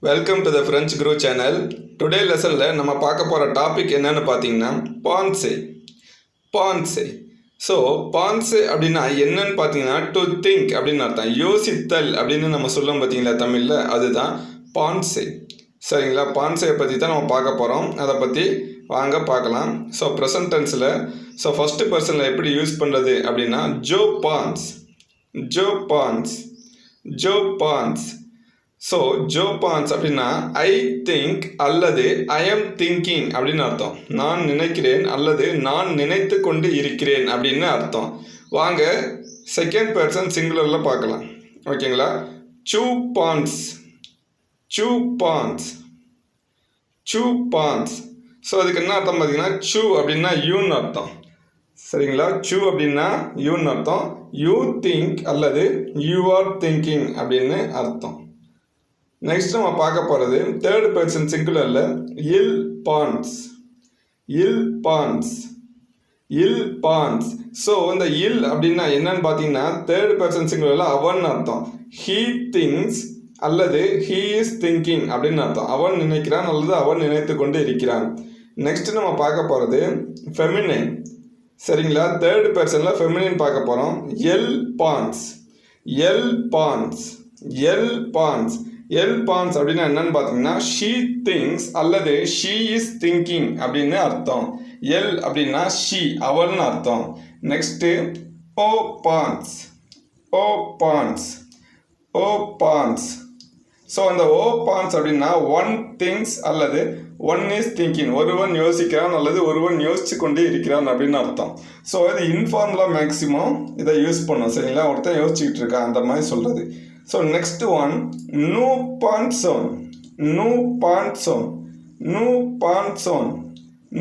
Welcome to the Frenchguru channel. Today lesson la nama paaka pora topic enna nu pathina PENSER. PENSER. So PENSER அப்படினா என்னன்னு பாத்தீங்கன்னா to think அப்படின அர்த்தம். யோசித்தல் அப்படினு நம்ம சொல்லும் பாத்தீங்களா தமிழ்ல அதுதான் PENSER. சரிங்களா PENSER பத்தி தான் நம்ம பார்க்க போறோம். அத பத்தி வாங்க பார்க்கலாம். So present tense ல so first person ல எப்படி யூஸ் பண்றது அப்படினா je pense. Je pense. Je pense. So, je pense அப்படின்னா I think அல்லது I am thinking அப்படின்னு அர்த்தம். நான் நினைக்கிறேன் அல்லது நான் நினைத்து கொண்டு இருக்கிறேன் அப்படின்னு அர்த்தம். வாங்க செகண்ட் பர்சன் சிங்குலர்ல பார்க்கலாம். ஓகேங்களா? tu penses. Tu penses. Tu penses. So அதுக்கு என்ன அர்த்தம் பார்த்தீங்கன்னா chu அப்படின்னா யூன்னு அர்த்தம். சரிங்களா? chu அப்படின்னா யூன்னு அர்த்தம். you think அல்லது you are thinking அப்படின்னு அர்த்தம். நெக்ஸ்ட் நம்ம பார்க்க போகிறது தேர்ட் பர்சன் சிங்குலரில் il pense. il pense. il pense. So இந்த il அப்படின்னா என்னன்னு பார்த்தீங்கன்னா தேர்ட் பர்சன் சிங்குலரில் அவன் அர்த்தம். he thinks அல்லது he is thinking அப்படின்னு அர்த்தம். அவன் நினைக்கிறான் அல்லது அவன் நினைத்து கொண்டு இருக்கிறான். நெக்ஸ்ட் நம்ம பார்க்க போகிறது ஃபெமினைன். சரிங்களா? தேர்ட் பர்சனில் ஃபெமினைன் பார்க்க போகிறோம். elle pense. elle pense. elle pense. elle pense அப்படின்னா என்னன்னு பார்த்தீங்கன்னா she thinks அல்லது she is thinking அப்படின்னு அர்த்தம். elle அப்படின்னா she அவள்னு அர்த்தம். Next o pense. o pense. o pense. So அந்த o pense அப்படின்னா one thinks அல்லது one is thinking. ஒருவன் யோசிக்கிறான் அல்லது ஒருவன் யோசிச்சு கொண்டே இருக்கிறான் அப்படின்னு அர்த்தம். ஸோ இது இன்ஃபார்முலா மேக்ஸிமம் இதை யூஸ் பண்ணும். சரிங்களா? ஒருத்தன் யோசிச்சுக்கிட்டு இருக்கான் அந்த மாதிரி சொல்றது. So next one, nous pensons. Nous pensons. Nous pensons.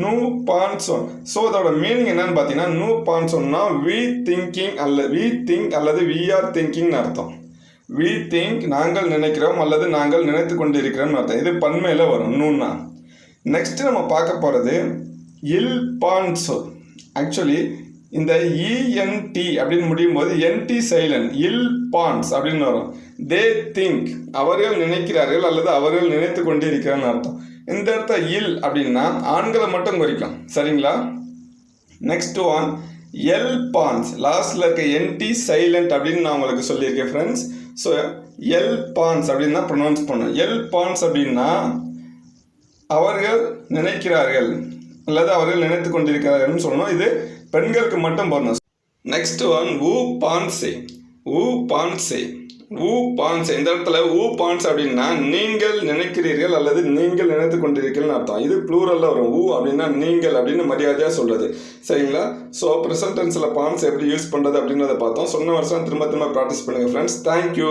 Nous pensons. So அதோட மீனிங் என்னன்னு பார்த்தீங்கன்னா nous pensonsனா we thinking அல்லது we think அல்லது we are thinking அர்த்தம். we think நாங்கள் நினைக்கிறோம் அல்லது நாங்கள் நினைத்து கொண்டு இருக்கிறோம் அர்த்தம். இது பன்மையில வரும் நூன்னா. நெக்ஸ்ட் நம்ம பார்க்க போறது il pense. ஆக்சுவலி இந்த ENT அப்படின்னு முடியும் போது NT சைலண்ட். il pense அப்படின்னு வரும். they think அவர்கள் நினைக்கிறார்கள் அல்லது அவர்கள் நினைத்து கொண்டே இருக்கிறான்னு அர்த்தம். இந்த இடத்த il அப்படின்னா ஆண்களை மட்டும் குறிக்கும். சரிங்களா? Next one elle pense. லாஸ்ட்ல இருக்க NT சைலண்ட் அப்படின்னு நான் உங்களுக்கு சொல்லியிருக்கேன் ஃப்ரெண்ட்ஸ். ஸோ elle pense அப்படின்னு தான் ப்ரொனவுன்ஸ் பண்ணும். elle pense அப்படின்னா அவர்கள் நினைக்கிறார்கள் அல்லது அவர்கள் நினைத்து கொண்டிருக்கிறார்கள் சொல்லணும். இது பெண்களுக்கு மட்டும் போடணும். நெக்ஸ்ட் ஒன் ஊ பான்சே. ஊ பான்சே. ஊ பான்சே. இந்த இடத்துல ஊ பான்ஸ் அப்படின்னா நீங்கள் நினைக்கிறீர்கள் அல்லது நீங்கள் நினைத்து கொண்டிருக்கிறீர்கள் அர்த்தம். இது ப்ளூரல்ல வரும். ஊ அப்படின்னா நீங்கள் அப்படின்னு மரியாதையா சொல்றது. சரிங்களா? ஸோ ப்ரெசன்ட் டென்ஸ்ல பான்ஸ் எப்படி யூஸ் பண்றது அப்படின்றத பார்த்தோம். சொன்ன வருஷம் திரும்ப ப்ராக்டிஸ் பண்ணுங்க ஃப்ரெண்ட்ஸ். தேங்க்யூ.